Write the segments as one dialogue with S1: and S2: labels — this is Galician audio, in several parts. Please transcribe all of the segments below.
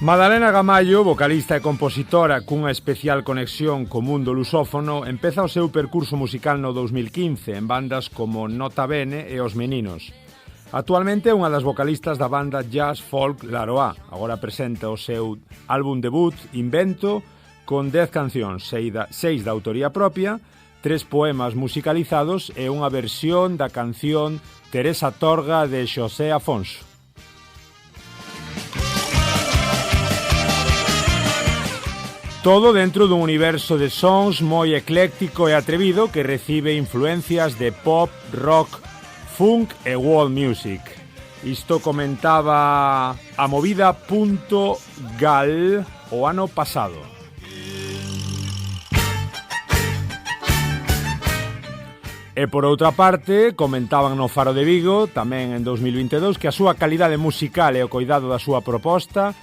S1: Madalena Gamallo, vocalista e compositora cunha especial conexión co mundo lusófono, empeza o seu percurso musical no 2015 en bandas como Nota Bene e Os Meninos. Actualmente é unha das vocalistas da banda jazz folk Laroa. Agora presenta o seu álbum debut Invento con 10 cancións, 6 da autoría propia, 3 poemas musicalizados e unha versión da canción Teresa Torga de Xosé Afonso. Todo dentro dun universo de sons moi ecléctico e atrevido que recibe influencias de pop, rock, funk e world music. Isto comentaba a Movida.gal o ano pasado. E por outra parte, comentaban no Faro de Vigo, tamén en 2022, que a súa calidade musical e o coidado da súa proposta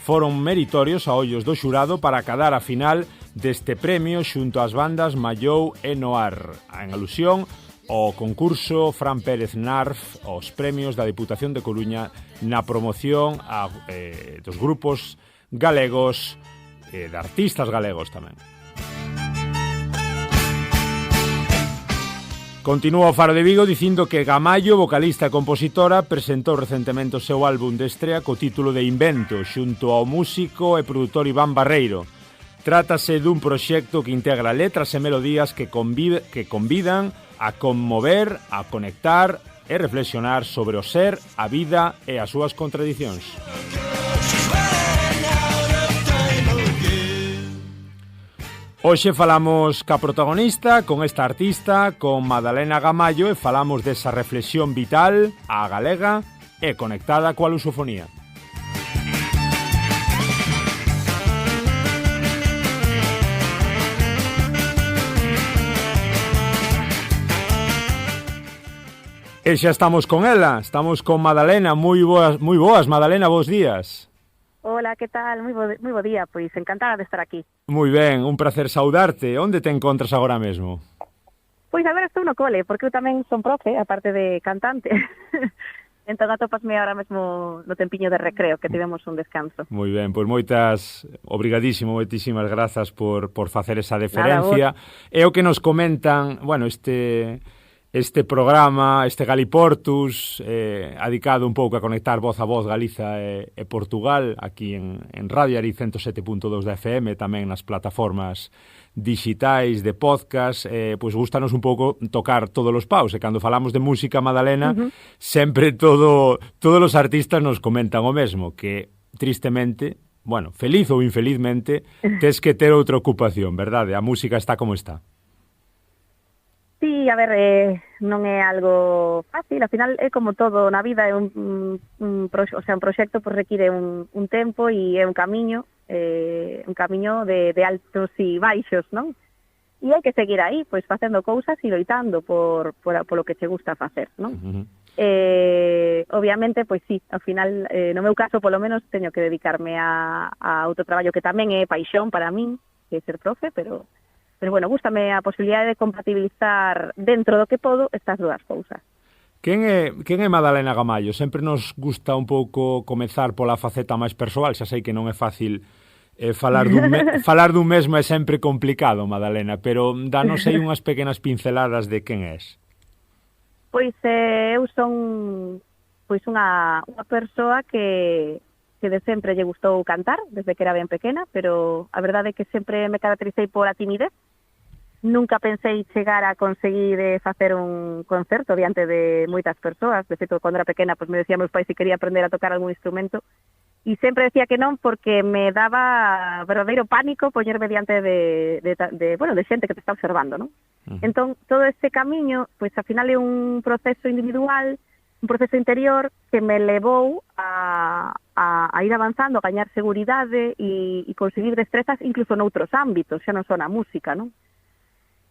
S1: foron meritorios a ollos do xurado para acadar a final deste premio xunto ás bandas Mallou e Noir, en alusión ao concurso Fran Pérez Narf aos premios da Diputación de Coruña na promoción dos grupos galegos e de artistas galegos tamén. Continúa o Faro de Vigo dicindo que Gamallo, vocalista e compositora, presentou recentemente o seu álbum de estrea co título de Invento, xunto ao músico e produtor Iván Barreiro. Trátase dun proxecto que integra letras e melodías que convidan a conmover, a conectar e reflexionar sobre o ser, a vida e as súas contradicións. Hoxe falamos ca protagonista, con esta artista, con Madalena Gamallo, e falamos desa reflexión vital, a galega, e conectada coa lusofonía. E xa estamos con ela, estamos con Madalena, moi boas, Madalena, bons días.
S2: Hola, que tal? Moi bo día, pois encantada de estar aquí.
S1: Moi ben, un placer saudarte. Onde te encontras agora mesmo?
S2: Pois a ver, estou no cole, porque eu tamén son profe, aparte de cantante. Entón atopasme agora mesmo no tempiño de recreo, que tivemos un descanso.
S1: Moi ben, pois moitísimas grazas por facer esa deferencia. É o que nos comentan, bueno, este programa, este Galiportus, adicado un pouco a conectar voz a voz Galiza e Portugal, aquí en Radio Ari 107.2 da FM, tamén nas plataformas digitais de podcast, pois gustanos un pouco tocar todos os paus, e cando falamos de música, Madalena, sempre todos os artistas nos comentan o mesmo, que tristemente, bueno, feliz ou infelizmente, tes que ter outra ocupación, verdade? A música está como está.
S2: Sí, a ver, non é algo fácil, ao final é como todo na vida, é un proxecto pues, require un tempo e é un camiño de altos e baixos, non? E hai que seguir aí, pois facendo cousas e loitando por lo que che gusta facer, non? Obviamente, pois sí, ao final, no meu caso, polo menos, teño que dedicarme a outro traballo que tamén é paixón para min, que é ser profe, pero bueno, gústame a posibilidade de compatibilizar dentro do que podo estas dúas cousas.
S1: Quen é Madalena Gamallo? Sempre nos gusta un pouco comezar pola faceta máis persoal, xa sei que non é fácil falar dun mesmo é sempre complicado, Madalena, pero danos aí unhas pequenas pinceladas de quen és.
S2: Pois eu son unha persoa que de sempre lle gustou cantar, desde que era ben pequena, pero a verdade é que sempre me caracterizei por a timidez. Nunca pensei chegar a conseguir facer un concerto diante de moitas persoas. De feito, cando era pequena, pues me decía meus pais se quería aprender a tocar algún instrumento, e sempre decía que non porque me daba verdadeiro pánico poñerme diante de xente que te está observando, non? Entón, todo este camiño, pois ao final é un proceso individual, un proceso interior que me levou a ir avanzando, a gañar seguridade e conseguir destrezas incluso noutros ámbitos, xa non só na música, non?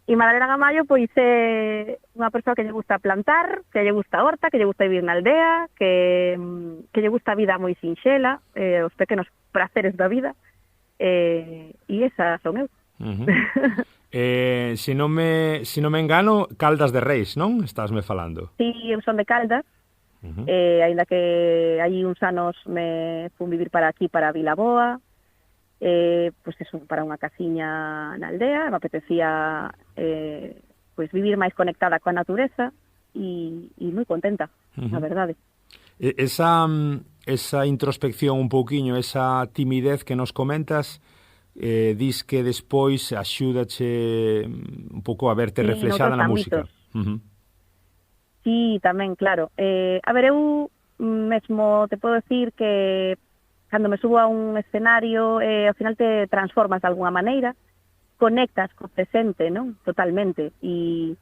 S2: E Madalena Gamallo, pois, é unha persoa que lle gusta plantar, que lle gusta a horta, que lle gusta vivir na aldea, que lle gusta a vida moi sinxela, os pequenos praceres da vida, e esa son eu.
S1: Se non me engano, Caldas de Reis, non? Estásme falando.
S2: Sí, eu son de Caldas, Ainda que hai uns anos me fun vivir para aquí, para Vilaboa, pois eso, para unha casiña na aldea, me apetecía pois vivir máis conectada coa natureza e moi contenta, a verdade.
S1: Esa introspección un pouquiño, esa timidez que nos comentas, dis que despois axúdache un pouco a verte reflexada na música.
S2: Sí, tamén, claro. A ver, eu mesmo te podo decir que cando me subo a un escenario, ao final te transformas de alguna maneira, conectas co presente, non? Totalmente. E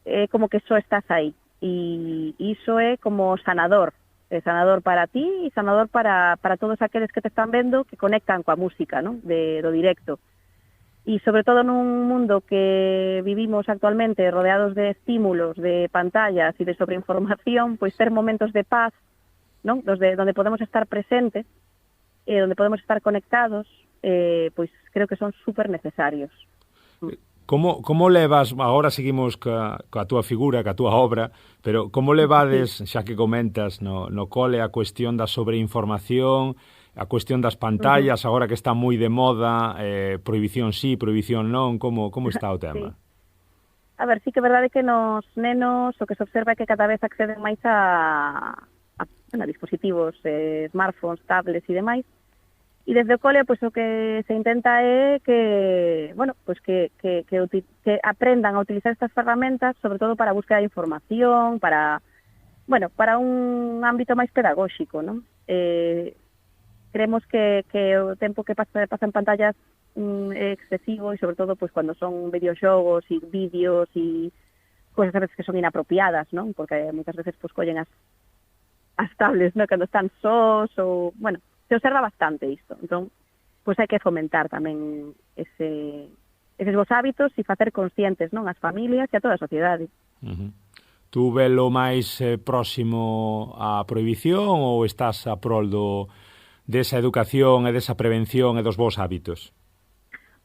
S2: é como que só estás aí. E iso é como sanador. É sanador para ti e sanador para todos aqueles que te están vendo que conectan coa música, non? Do directo. E sobre todo nun mundo que vivimos actualmente rodeados de estímulos, de pantallas e de sobreinformación, pois ter momentos de paz, non? Donde podemos estar presentes, donde podemos estar conectados, pois creo que son super necesarios.
S1: Como levas, agora seguimos coa túa figura, coa túa obra, pero como levades, xa que comentas no cole, a cuestión da sobreinformación, a cuestión das pantallas, agora que está moi de moda, prohibición sí, prohibición non, como está o tema?
S2: Sí. A ver, sí que é verdade que nos nenos o que se observa é que cada vez acceden máis a dispositivos, smartphones, tablets e demais, e desde o cole, pois, o que se intenta é que, bueno, pois que aprendan a utilizar estas ferramentas, sobre todo para a búsqueda de información, para un ámbito máis pedagóxico, non? Creemos que o tempo que pasa en pantallas é excesivo e sobre todo pois cando son videoxogos e vídeos e cousas a veces que son inapropiadas, non? Porque moitas veces pois collen as tablets, non? Cando están sós ou, bueno, se observa bastante isto. Entón, pois hai que fomentar tamén eses bons hábitos e facer conscientes, non, as familias e a toda a sociedade.
S1: Tú velo máis próximo á prohibición ou estás a prol desa educación e desa prevención e dos bons hábitos?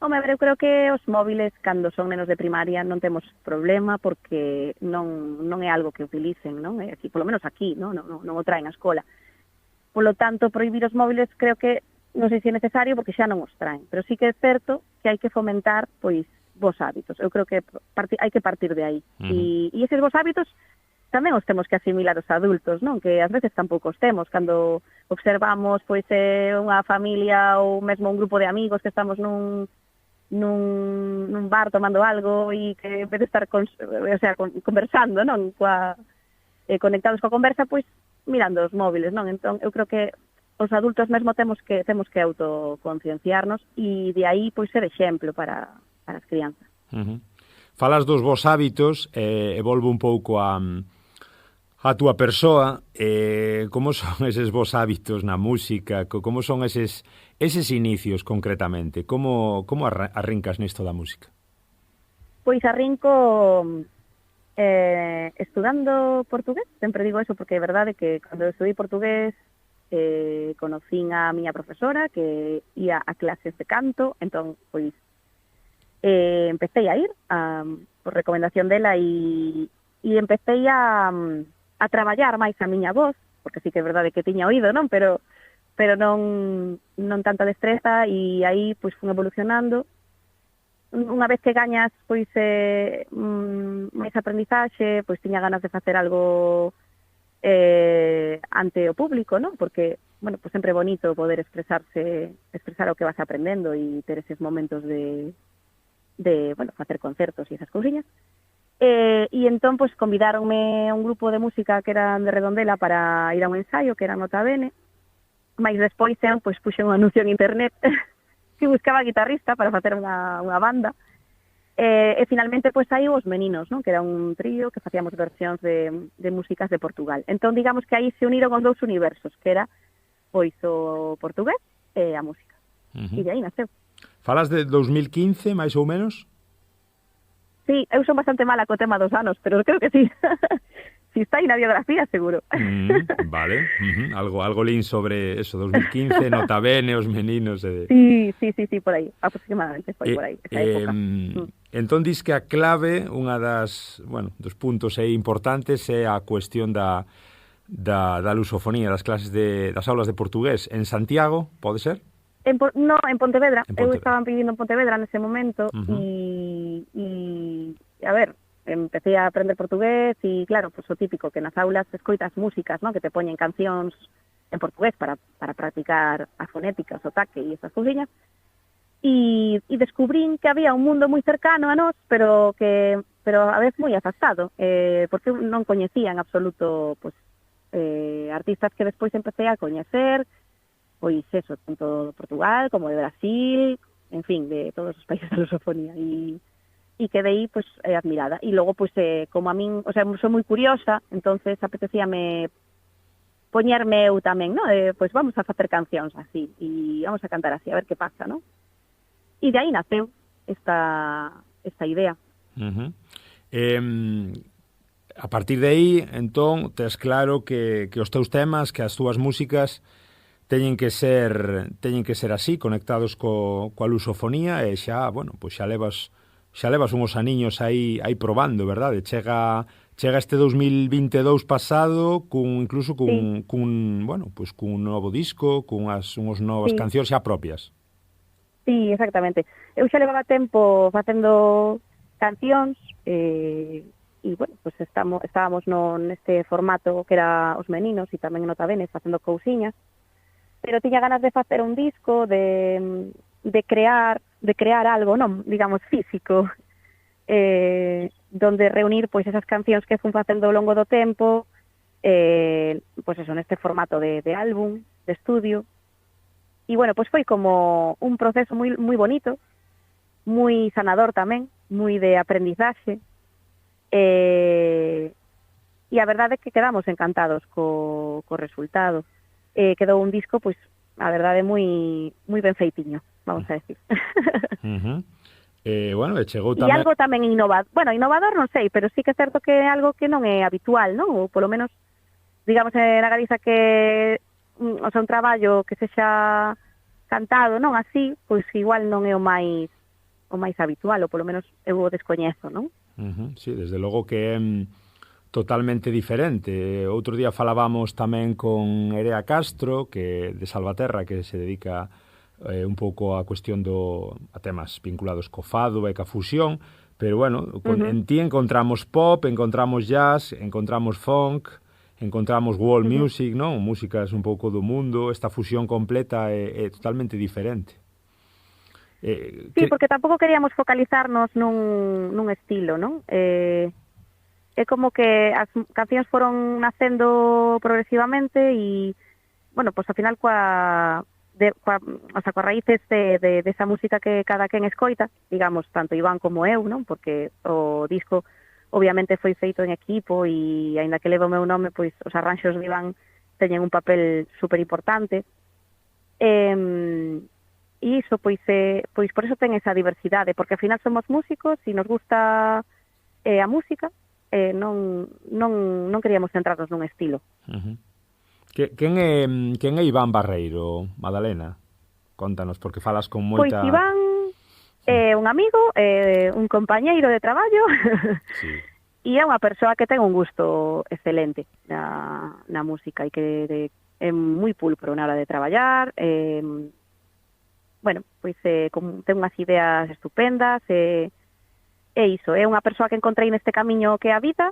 S2: Home, eu creo que os móviles, cando son nenos de primaria, non temos problema porque non é algo que utilicen, non? Aquí, polo menos aquí, non o traen á escola. Polo tanto, prohibir os móviles creo que non sei se é necesario porque xa non os traen, pero sí que é certo que hai que fomentar pois bons hábitos. Eu creo que hai que partir de aí. E eses bons hábitos tamén os temos que asimilar os adultos, non? Que ás veces tampouco os temos cando observamos pois unha familia ou mesmo un grupo de amigos que estamos nun bar tomando algo e que en vez de estar conversando, non? Conectados coa conversa, pois mirando os móviles, non? Entón, eu creo que os adultos mesmo temos que autoconcienciarnos e de aí pois ser exemplo para as crianzas.
S1: Falas dos vos hábitos, e volvo un pouco a túa persoa, como son eses vos hábitos na música, como son eses inicios concretamente, como arrincas nisto da música?
S2: Pois arrinco estudando portugués, sempre digo eso porque é verdade que cando estudei portugués conocín a miña profesora que ía a clases de canto, entón pois empecé a ir por recomendación dela e empecé a traballar máis a miña voz, porque sí que é verdade que tiña oído, non? Pero non tanta destreza e aí pois fun evolucionando. Unha vez que gañas pois máis aprendizaxe, pois tiña ganas de facer algo ante o público, non? Porque, bueno, pois sempre é bonito poder expresar o que vas aprendendo e ter eses momentos de facer concertos e esas cousiñas. E entón, pois, convidaronme a un grupo de música que eran de Redondela para ir a un ensaio, que era Nota Bene, mais despois pois, puxen un anuncio en internet que buscaba guitarrista para facer unha banda, e finalmente pois saiu Os Meninos, non? Que era un trío que facíamos versións de músicas de Portugal. Entón, digamos que aí se uniron os dous universos, que era pois o portugués e a música. E de aí naceu.
S1: Falas de 2015, máis ou menos?
S2: Sí, eu son bastante mala co tema dos anos, pero creo que sí. Si está aí na biografía, seguro.
S1: Vale, algo lín sobre eso, 2015, Nota Bene, Os Meninos.
S2: Sí, por aí, aproximadamente, foi por aí, esa época.
S1: Entón, dis que a clave, unha dos puntos importantes é a cuestión da da lusofonía, das clases das aulas de portugués en Santiago, pode ser?
S2: No, en Pontevedra.
S1: En Pontevedra.
S2: Eu estaba vivindo en Pontevedra nese momento e a ver, empecé a aprender portugués e claro, pues o típico que nas aulas escoitas músicas, ¿no? Que te poñen cancións en portugués para practicar a fonética, o sotaque e esas cousiñas. E descubrín que había un mundo moi cercano a nós, pero a vez moi afastado, porque eu non coñecía en absoluto pues, artistas que despois empecé a coñecer, pois eso, tanto de Portugal como de Brasil, en fin, de todos os países da lusofonía, e quedei, pues, admirada. E logo, pues, como a min, o sea, sou moi curiosa, entonces apetecíame poñerme eu tamén, ¿no? Pues vamos a facer cancións así, e vamos a cantar así, a ver que pasa, ¿no? E de aí naceu esta idea.
S1: A partir de aí, entón, tes claro que os teus temas, que as túas músicas teñen que ser así, conectados coa lusofonía, e xa, bueno, pois xa levas unhos aniños aí probando, verdade? Chega este 2022 pasado incluso cun novo disco, unhas novas cancións xa propias.
S2: Sí, exactamente. Eu xa levaba tempo facendo cancións e bueno, pues estábamos neste formato que era os meninos e tamén no Tabenes facendo cousiñas, pero tiña ganas de facer un disco, de crear algo, non, digamos, físico, donde reunir pois esas cancións que fun facendo ao longo do tempo, pois eso, neste formato de álbum, de estudio. E bueno, pois foi como un proceso moi moi bonito, moi sanador tamén, moi de aprendizaxe. E a verdade é que quedamos encantados co resultado. Quedou un disco, pois, a verdade, moi ben feitiño, vamos a decir.
S1: Bueno, chegou tamén...
S2: E algo tamén innovador. Bueno, innovador non sei, pero sí que é certo que é algo que non é habitual, non? Ou polo menos, digamos, na Galiza que o sea, un traballo que sexa cantado, non así, pois igual non é o máis habitual, ou polo menos eu o descoñezo, non?
S1: Sí, desde logo que é totalmente diferente. Outro día falábamos tamén con Erea Castro, que de Salvaterra, que se dedica un pouco a cuestión a temas vinculados co fado e ca fusión, pero bueno, en ti encontramos pop, encontramos jazz, encontramos funk, encontramos world music, non? Músicas un pouco do mundo, esta fusión completa é totalmente diferente.
S2: Sí, porque tampouco queríamos focalizarnos nun estilo, non? É como que as cancións foron nacendo progresivamente e, bueno, pois ao final coa raíces de esa música que cada quen escoita, digamos, tanto Iván como eu, non? Porque o disco obviamente foi feito en equipo e, aínda que leva o meu nome, pois os arranxos de Iván teñen un papel super importante. E iso, pois por eso ten esa diversidade, porque ao final somos músicos e nos gusta a música, non queríamos centrarnos nun estilo.
S1: Quen é Iván Barreiro, Madalena? Contanos, porque falas con moita...
S2: Pois Iván é un amigo, un compañeiro de traballo,
S1: sí.
S2: E é unha persoa que ten un gusto excelente na música e que é moi pulcro na hora de traballar. Bueno, pois ten unhas ideas estupendas, é iso, é unha persoa que encontrei neste camiño que habita,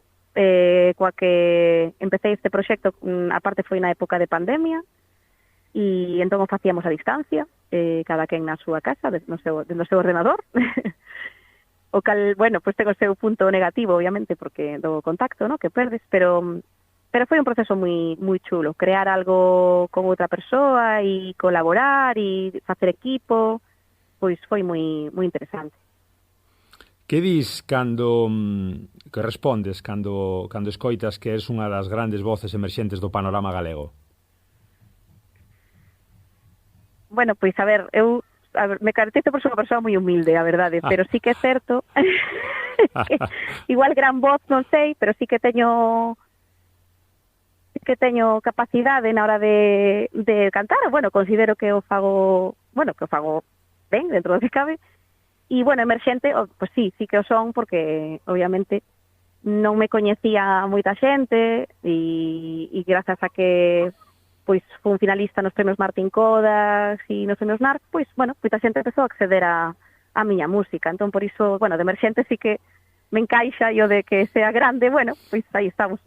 S2: coa que empecé este proxecto, aparte foi na época de pandemia, e entón o facíamos a distancia, cada quen na súa casa, no seu ordenador, o cal, bueno, pois ten o seu punto negativo, obviamente, porque do contacto, ¿no?, que perdes, pero foi un proceso moi chulo, crear algo con outra persoa e colaborar e facer equipo, pois foi moi interesante.
S1: Que dis que respondes cando escoitas que és unha das grandes voces emerxentes do panorama galego?
S2: Bueno, pois a ver, me caracterizo por ser unha persoa moi humilde, a verdade, pero sí que é certo que igual gran voz non sei, pero sí que teño capacidade na hora de cantar. Bueno, considero que o fago ben dentro do que cabe. E, bueno, emerxente, pois sí que o son, porque, obviamente, non me coñecía moita xente e grazas a que pois fui un finalista nos premios Martín Codas e nos premios NARC, pois, bueno, moita xente empezou a acceder a miña música. Entón, por iso, bueno, de emerxente sí que me encaixa e o de que sea grande, bueno, pois aí estamos.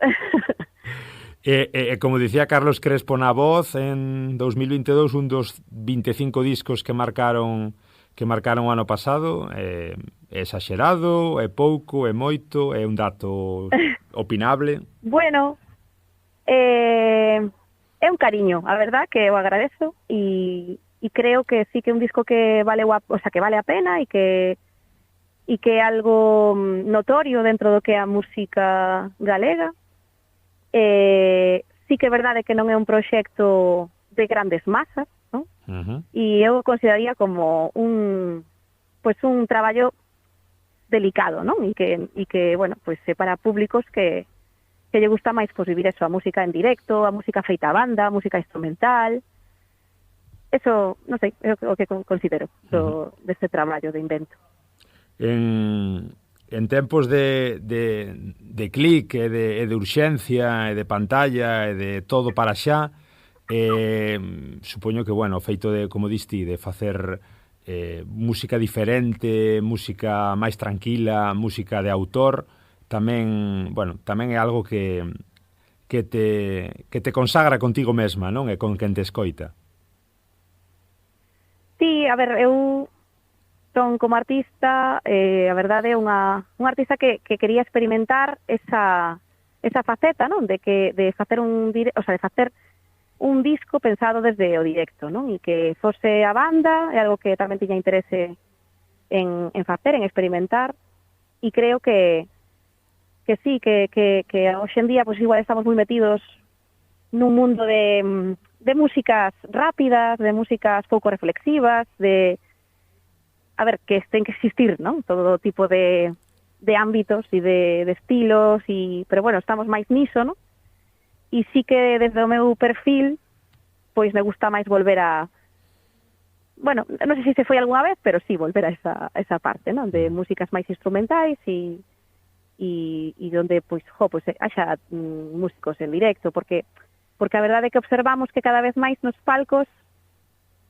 S1: Como dicía Carlos Crespo na voz, en 2022 un dos 25 discos que marcaron o ano pasado, é exagerado, é pouco, é moito, é un dato opinable?
S2: Bueno, é un cariño, a verdad, que eu agradezo e creo que sí que é un disco que vale a pena e que é algo notorio dentro do que é a música galega. Sí que é verdade que non é un proxecto de grandes masas, ¿no? E eu consideraría como un traballo delicado, ¿no? E que bueno, pues para públicos que lle gusta máis pues vivir eso, a música en directo, a música feita a banda, a música instrumental. Eso, non sei, é o que considero deste traballo de invento.
S1: En tempos de clic e de urxencia e de pantalla e de todo para xa, supoño que, bueno, o feito de, como diste, de facer música diferente, música máis tranquila, música de autor, tamén é algo que te consagra contigo mesma, non? E con quen te escoita.
S2: Sí, a ver, eu son como artista, a verdade é un artista que quería experimentar esa faceta, non? De facer un disco pensado desde o directo, non? E que fose a banda, é algo que tamén tiña interese en facer, en experimentar, e creo que sí, que hoxe en día pues igual estamos moi metidos nun mundo de músicas rápidas, de músicas pouco reflexivas, que ten que existir, ¿no? Todo tipo de ámbitos e de estilos, pero bueno, estamos máis niso, ¿no? E sí que desde o meu perfil, pois me gusta máis volver a... Bueno, non sei se foi algunha vez, pero sí, volver a esa parte, ¿no? De músicas máis instrumentais e onde, pois, haxa músicos en directo, porque a verdade é que observamos que cada vez máis nos palcos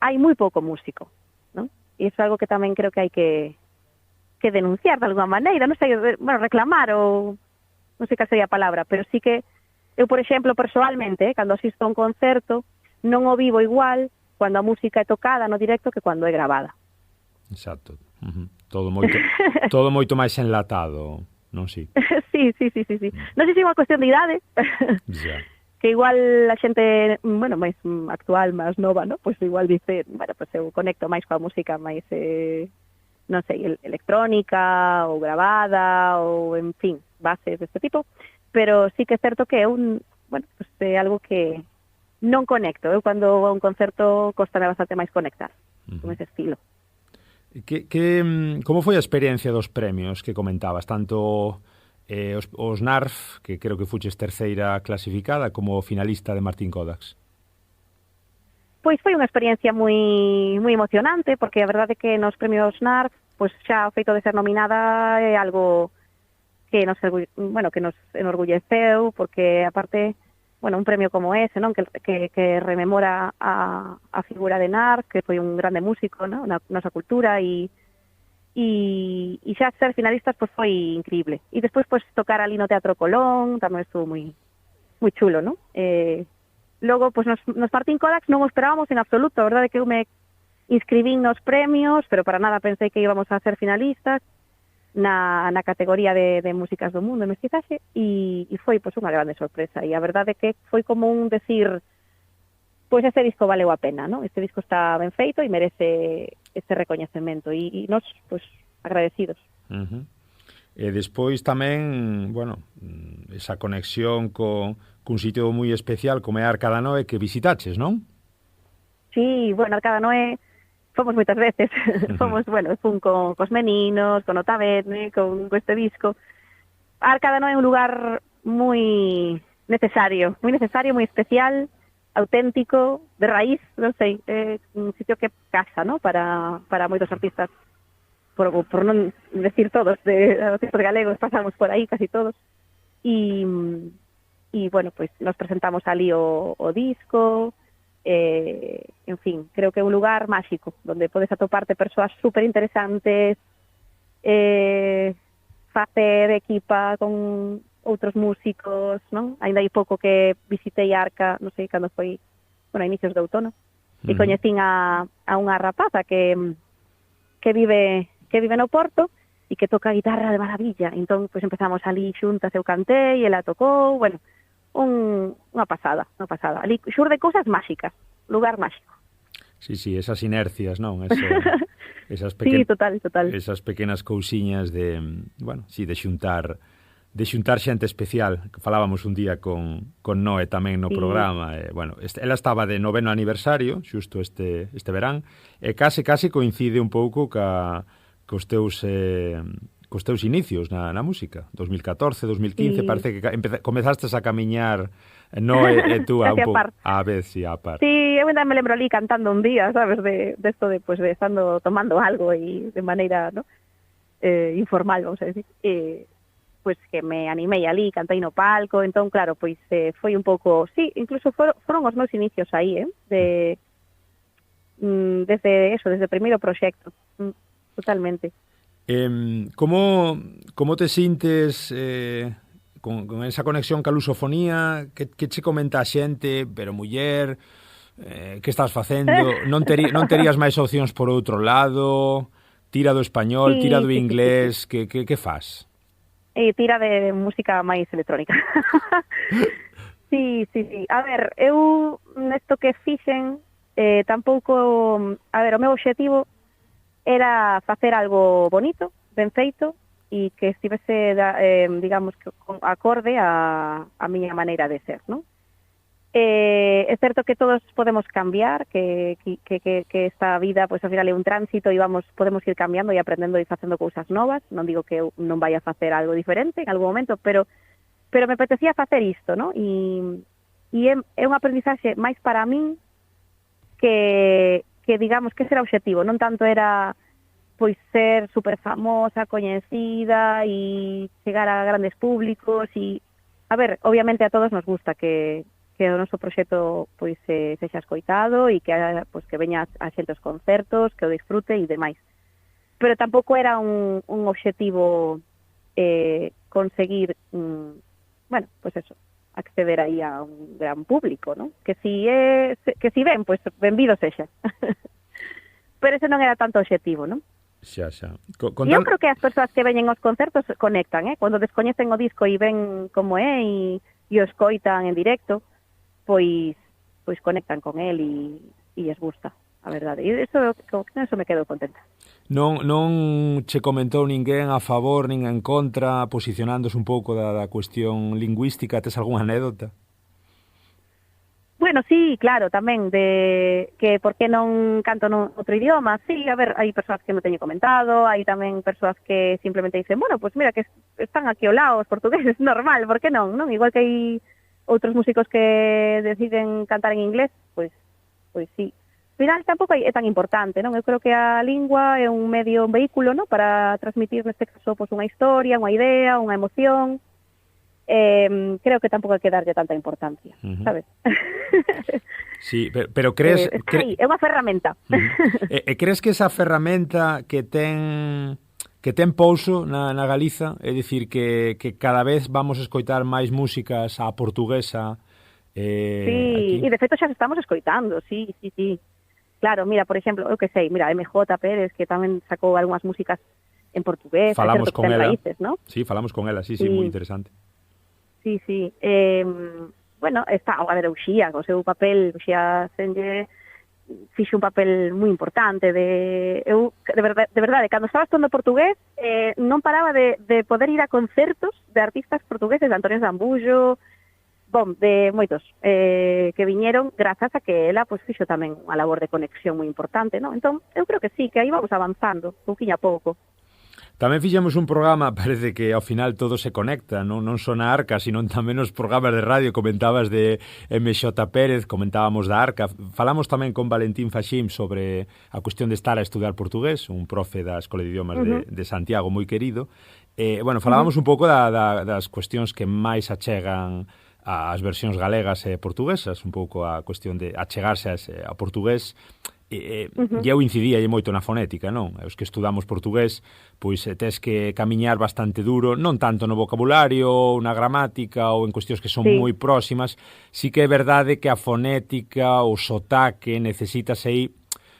S2: hai moi pouco músico, ¿no? E iso é algo que tamén creo que hai que denunciar de alguma maneira, non sei, bueno, reclamar ou non sei cal sería a palabra, pero sí que eu, por exemplo, persoalmente, cando asisto a un concerto, non o vivo igual cando a música é tocada no directo que cando é gravada.
S1: Exacto. Todo moito máis enlatado, non si?
S2: Sí. Non sei se é unha cuestión de idade, que igual a xente, bueno, máis actual, máis nova, ¿no? Pues igual dice, bueno, pues eu conecto máis coa música máis, non sei, electrónica ou gravada ou, en fin, bases deste tipo, pero sí que é certo que é pues é algo que non conecto. Eu cando vou a un concerto costame bastante máis conectar con ese estilo.
S1: Como foi a experiencia dos premios que comentabas, tanto os NARF, que creo que fuches terceira clasificada, como finalista de Martín Codax?
S2: Pois foi unha experiencia moi emocionante, porque a verdade é que nos premios NARF, pois xa o feito de ser nominada é algo que nos enorgulleceu, porque aparte, bueno, un premio como ese, non? Que rememora a figura de NARF, que foi un grande músico, non? Na nosa cultura, e xa ser finalistas pues foi increíble. E despois pues tocar ali no Teatro Colón tamén estuvo moi chulo, ¿no? Logo pues nos Martín Codax non o esperábamos en absoluto. A verdade é que eu me inscribín nos premios, pero para nada pensei que íbamos a ser finalistas na categoría de músicas do mundo, mestizaxe, e foi pues unha grande sorpresa. E a verdade é que foi como un decir, pois este disco valeu a pena, ¿no? Este disco está ben feito e merece este recoñecemento e nós, pois, agradecidos.
S1: E despois tamén, bueno, esa conexión cun sitio moi especial como é Arca da Noé que visitaches, non?
S2: Sí, bueno, Arca da Noé fomos moitas veces. Fomos, bueno, fun cos meninos, con o Taberni, con este disco. Arca da Noé é un lugar moi necesario, moi especial, auténtico, de raíz, non sei, é un sitio que casa, ¿no? Para moitos artistas, por non decir todos, de artistas galegos, pasamos por aí casi todos, e bueno, pois nos presentamos ali o disco, en fin, creo que é un lugar máxico, donde podes atoparte persoas super interesantes, facer equipa con outros músicos, non? Ainda hai pouco que visitei Arca, non sei cando foi, bueno, a inicios de outono, e coñecín a unha rapaza que vive no Porto e que toca a guitarra de maravilla. Entón, pois empezamos ali xuntas, eu cantei, e ela tocou, bueno, unha pasada. Ali xurde cousas máxicas, lugar máxico.
S1: Sí, esas inercias, non? Esas
S2: sí, total.
S1: Esas pequenas cousiñas de, bueno, sí, de xuntar xente especial, que falábamos un día con Noé tamén no programa, bueno, ela estaba de 9º aniversario, xusto este verán, e case coincide un pouco cos teus inicios na música, 2014, 2015, parece que comezastes a camiñar Noé e tú a vez, sí, a par.
S2: Sí, eu ainda me lembro ali cantando un día, sabes, de esto de, pues, de estando tomando algo e de maneira, ¿no? Informal, vamos a decir, pues que me animei ali, cantei no palco, entón, claro, pois foi un pouco, sí, incluso foron os meus inicios aí, desde o primeiro proxecto, totalmente.
S1: Como te sintes con esa conexión ca lusofonía? Que che comenta a xente, pero muller, que estás facendo? Non terías máis opcións por outro lado? Tira do español, tira do inglés, que faz?
S2: Tira de música máis electrónica. Sí. A ver, eu nesto que fixen tampouco... A ver, o meu obxectivo era facer algo bonito, ben feito, e que estivese, digamos, acorde a miña maneira de ser, non? É certo que todos podemos cambiar, que esta vida, pois, ao final é un tránsito e podemos ir cambiando e aprendendo e facendo cousas novas. Non digo que eu non vai a facer algo diferente en algún momento, pero me apetecía facer isto, non? E é un aprendizaxe máis para min que digamos, que ese era o obxectivo. Non tanto era, pois, ser super famosa, coñecida e chegar a grandes públicos e, a ver, obviamente a todos nos gusta que o noso proxecto pois sexa escoitado e que veña a xente aos concertos, que o disfrute e demais. Pero tampouco era un obxectivo conseguir, bueno, pois eso, acceder aí a un gran público, ¿no? Que si ven, pois benvido sexa. Pero ese non era tanto obxectivo, non?
S1: Xa.
S2: E eu creo que as persoas que veñen aos concertos conectan, cando descoñecen o disco e ven como é e o escoitan en directo, pois conectan con él e les gusta, a verdade. E eso me quedo contenta.
S1: Non che comentou ninguén a favor nin en contra, posicionándose un pouco da cuestión lingüística? Tes algunha anécdota?
S2: Bueno, sí, claro, tamén, de que por que non canto nun outro idioma. Sí, a ver, hai persoas que me teñen comentado, hai tamén persoas que simplemente dicen, bueno, pues mira, que están aquí ao lado os portugueses, normal, por que non? Igual que hai outros músicos que deciden cantar en inglés, pois sí. Al final tampouco é tan importante, non? Eu creo que a lingua é un medio, un vehículo, non? Para transmitir neste caso pois unha historia, unha idea, unha emoción. Creo que tampouco hai que darlle tanta importancia, sabes?
S1: Sí, pero crees...
S2: É unha ferramenta.
S1: E crees que esa ferramenta que ten pouso na Galiza, é dicir, que cada vez vamos a escoitar máis músicas a portuguesa?
S2: Sí, e de feito xa estamos escoitando, sí. Claro, mira, por exemplo, eu que sei, mira, MJ Pérez, que tamén sacou algunhas músicas en portugués,
S1: falamos con ela,
S2: raíces, ¿no?
S1: Sí, falamos con ela, sí, moi interesante.
S2: Sí. Bueno, está, a ver, Uxía, o seu papel, Uxía Senlle, fixe un papel moi importante. Eu, de verdade, cando estaba estudando portugués, non paraba de poder ir a concertos de artistas portugueses, de Antonio Zambullo, de moitos, que viñeron grazas a que ela fixo tamén unha labor de conexión moi importante, non? Entón, eu creo que sí, que aí vamos avanzando, pouquinho a pouco.
S1: Tamén fixemos un programa, parece que ao final todo se conecta, non só na Arca, sino tamén nos programas de radio. Comentabas de MJ Pérez, comentábamos da Arca, falamos tamén con Valentín Faxín sobre a cuestión de estar a estudar portugués, un profe da Escola de Idiomas de Santiago moi querido, Bueno, falábamos un pouco das cuestións que máis achegan as versións galegas e portuguesas, un pouco a cuestión de achegarse a portugués. E eu incidía moito na fonética, non? Os que estudamos portugués, pois tes que camiñar bastante duro, non tanto no vocabulario, na gramática ou en cuestións que son moi próximas. Sí que é verdade que a fonética, o sotaque, necesitas aí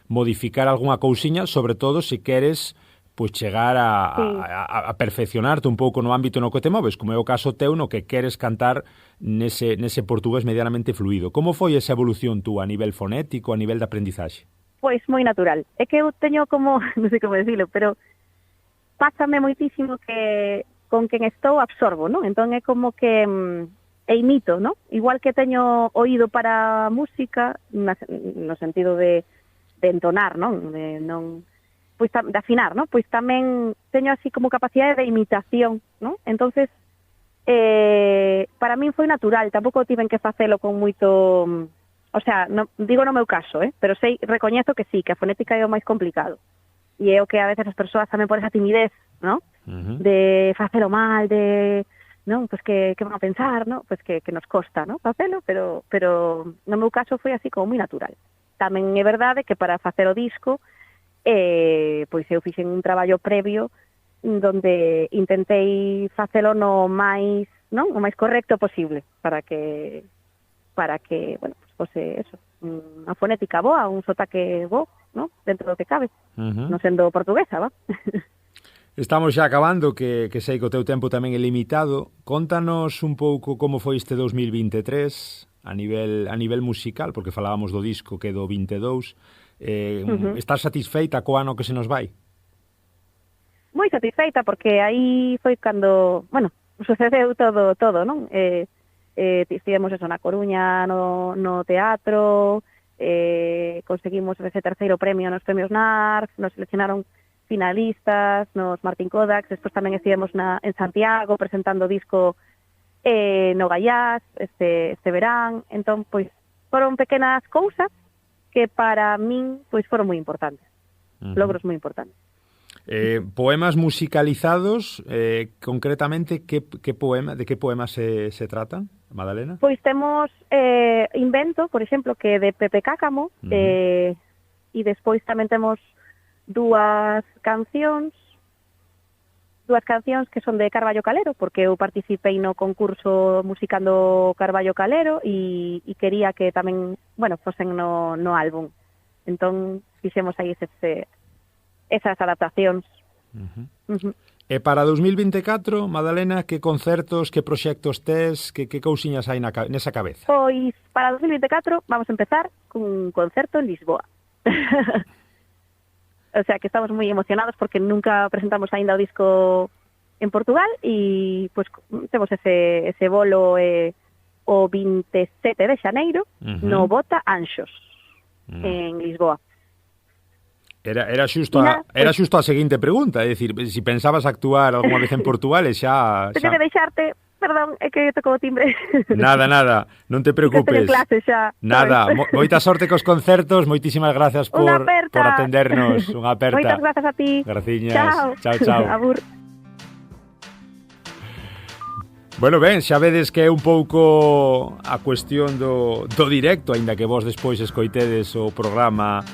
S1: modificar algunha cousiña, sobre todo se queres pois chegar a perfeccionarte un pouco no ámbito no que te moves, como é o caso teu no que queres cantar nese portugués medianamente fluido. Como foi esa evolución tú a nivel fonético, a nivel de aprendizaxe?
S2: Pois moi natural. É que eu teño como, non sei como decirlo, pero pásame moitísimo que con quen estou absorbo, non? Entón é como que imito, non? Igual que teño oído para música, no sentido de entonar, non? De non... pois de afinar, ¿no? Pois tamén teño así como capacidade de imitación, ¿no? Entonces, para min foi natural, tampouco tiven que facelo con moito, o sea, no, digo no meu caso, pero recoñezo que sí, que a fonética é o máis complicado. E é o que a veces as persoas tamén por esa timidez, ¿no? De facelo mal, de, non? Pois que van a pensar, ¿no? Pois que nos costa, ¿no? Facelo, pero no meu caso foi así como moi natural. Tamén é verdade que para facer o disco pois eu fixen un traballo previo donde intentei facelo no máis, non, o máis correcto posible para que bueno, pues fose eso, unha fonética boa, un sotaque bo, non, dentro do que cabe, non sendo portuguesa, va.
S1: Estamos xa acabando, que sei que o teu tempo tamén é limitado. Contanos un pouco como foi este 2023 a nivel musical, porque falábamos do disco que é do 22. Estás satisfeita co ano que se nos vai?
S2: Moi satisfeita, porque aí foi cando, bueno, sucedeu todo, non? Estivemos eso na Coruña, no teatro, conseguimos ese terceiro premio nos premios NARF, nos seleccionaron finalistas nos Martín Kodax, despois tamén estivemos en Santiago presentando o disco no Gallás este verán. Entón, pois, foron pequenas cousas que para min pois foron moi importantes, logros moi importantes.
S1: Poemas musicalizados, concretamente, de que poemas se tratan, Madalena?
S2: Pois temos Invento, por exemplo, que é de Pepe Cácamo, e despois tamén temos dúas cancións que son de Carballo Calero, porque eu participei no concurso musicando Carballo Calero e quería que tamén, bueno, fosen no álbum. Entón, fixemos aí esas adaptacións.
S1: E para 2024, Madalena, que concertos, que proxectos tes, que cousiñas hai nesa cabeza?
S2: Pois, para 2024 vamos a empezar cun concerto en Lisboa. O sea, que estamos moi emocionados porque nunca presentamos aínda o disco en Portugal e pues, temos ese bolo o 27 de xaneiro no Bota Anxos, en Lisboa.
S1: Era xusto a seguinte pregunta, é dicir, se si pensabas actuar algunha vez en Portugal e xa...
S2: Teño que deixarte, perdón, é que tocou o timbre.
S1: Nada, non te preocupes.
S2: Clase xa.
S1: Nada, moita sorte cos concertos, moitísimas gracias por atendernos. Unha aperta.
S2: Moitas grazas a ti.
S1: Graciñas. Chao.
S2: Abur.
S1: Bueno, ben, xa vedes que é un pouco a cuestión do directo, aínda que vos despois escoitedes o programa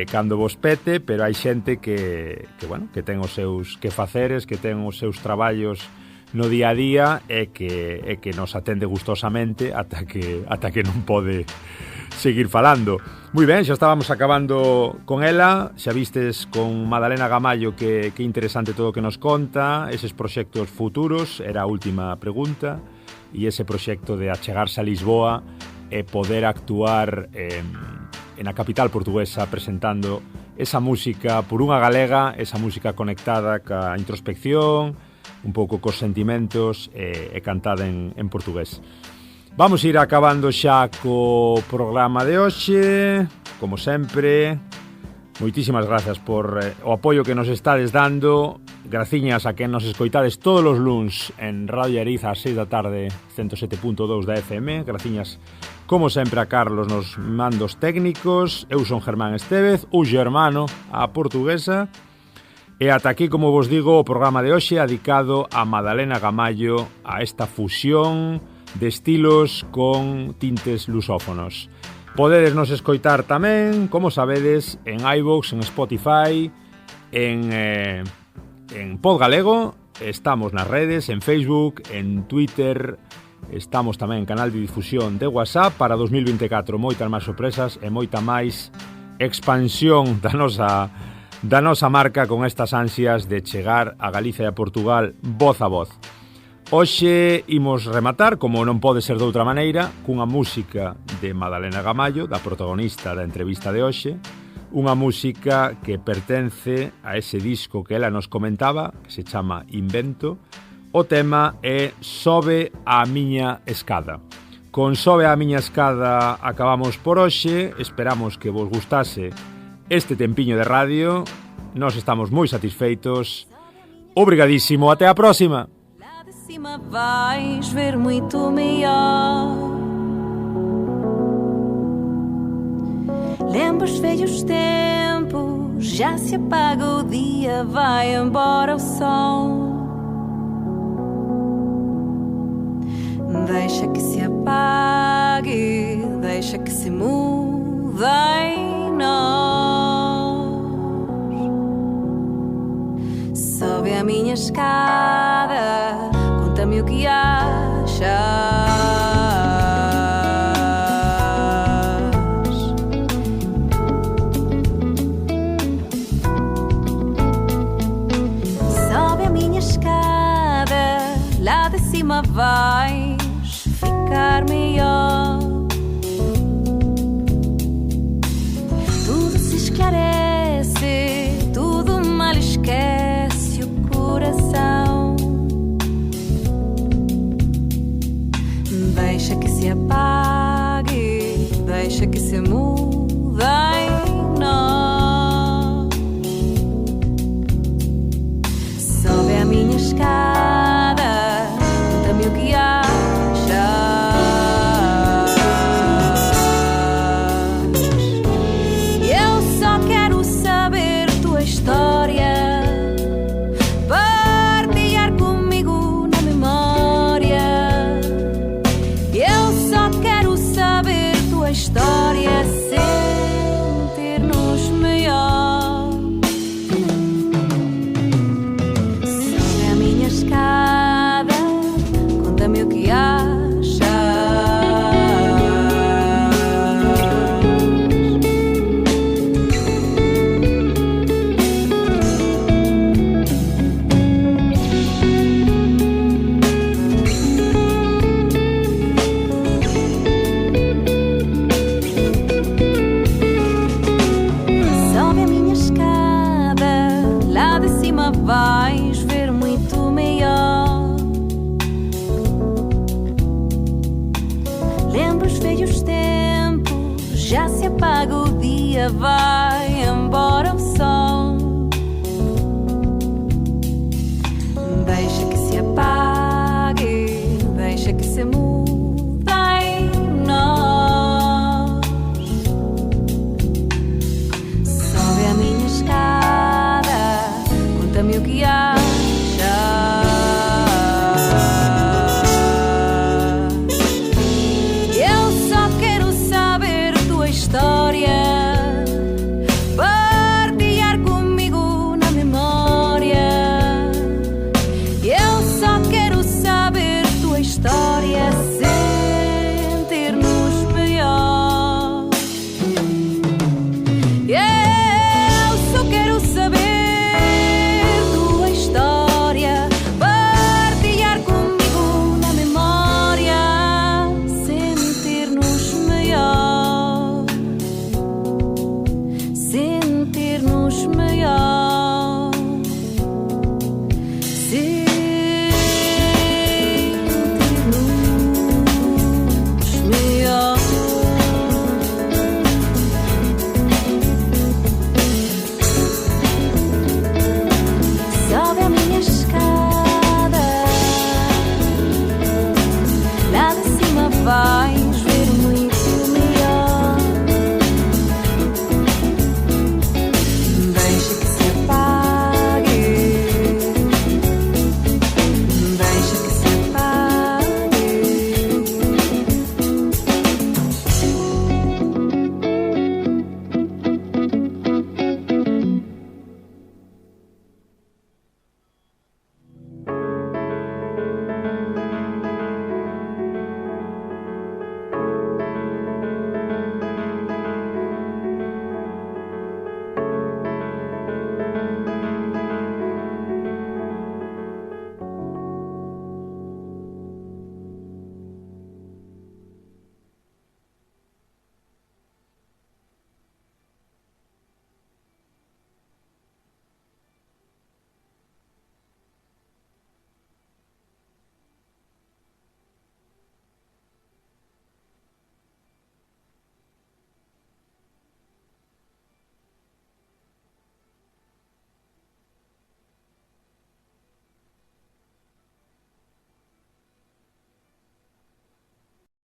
S1: cando vos pete, pero hai xente que ten os seus quefaceres, que ten os seus traballos no día a día e que nos atende gustosamente ata que non pode seguir falando. Moi ben, xa estábamos acabando con ela, xa vistes con Madalena Gamallo que interesante todo o que nos conta, eses proxectos futuros, era a última pregunta, e ese proxecto de achegarse a Lisboa e poder actuar en a capital portuguesa presentando esa música por unha galega, esa música conectada ca introspección, un pouco cos sentimentos e cantada en portugués. Vamos ir acabando xa co programa de hoxe, como sempre. Moitísimas grazas por o apoio que nos estades dando. Graciñas a que nos escoitades todos os luns en Radio Ariza ás 6 da tarde, 107.2 da FM. Graciñas, como sempre, a Carlos nos mandos técnicos. Eu son Germán Estévez, o Germano, a portuguesa. E ata aquí, como vos digo, o programa de hoxe dedicado a Madalena Gamallo, a esta fusión de estilos con tintes lusófonos. Podedes nos escoitar tamén, como sabedes, en iVoox, en Spotify, en Pod Galego. Estamos nas redes, en Facebook, en Twitter. Estamos tamén en canal de difusión de WhatsApp para 2024. Moitas máis sorpresas e moita máis expansión da nosa marca con estas ansias de chegar a Galicia e a Portugal voz a voz. Hoxe imos rematar, como non pode ser de outra maneira, cunha música de Madalena Gamallo, da protagonista da entrevista de hoxe, unha música que pertence a ese disco que ela nos comentaba, que se chama Invento. O tema é Sobe a miña escada. Con Sobe a miña escada acabamos por hoxe. Esperamos que vos gustase este tempiño de radio. Nós estamos moi satisfeitos. Obrigadísimo, até a próxima.
S3: Lá de cima vais ver muito melhor. Lembra os velhos tempos, já se apaga o dia, vai embora o sol. Deixa que se apague, deixa que se mude em nós. Sobe a minha escada, conta-me o que achas. Sobe a minha escada, lá de cima vais ficar melhor. Tudo se esclarece, tudo mal esquece o coração. Deixa que se apague, deixa que se mude em nós. Sobe a minha escada, conta-me o que há. Vais ver muito melhor. Lembra os velhos tempos, já se apaga o dia, vai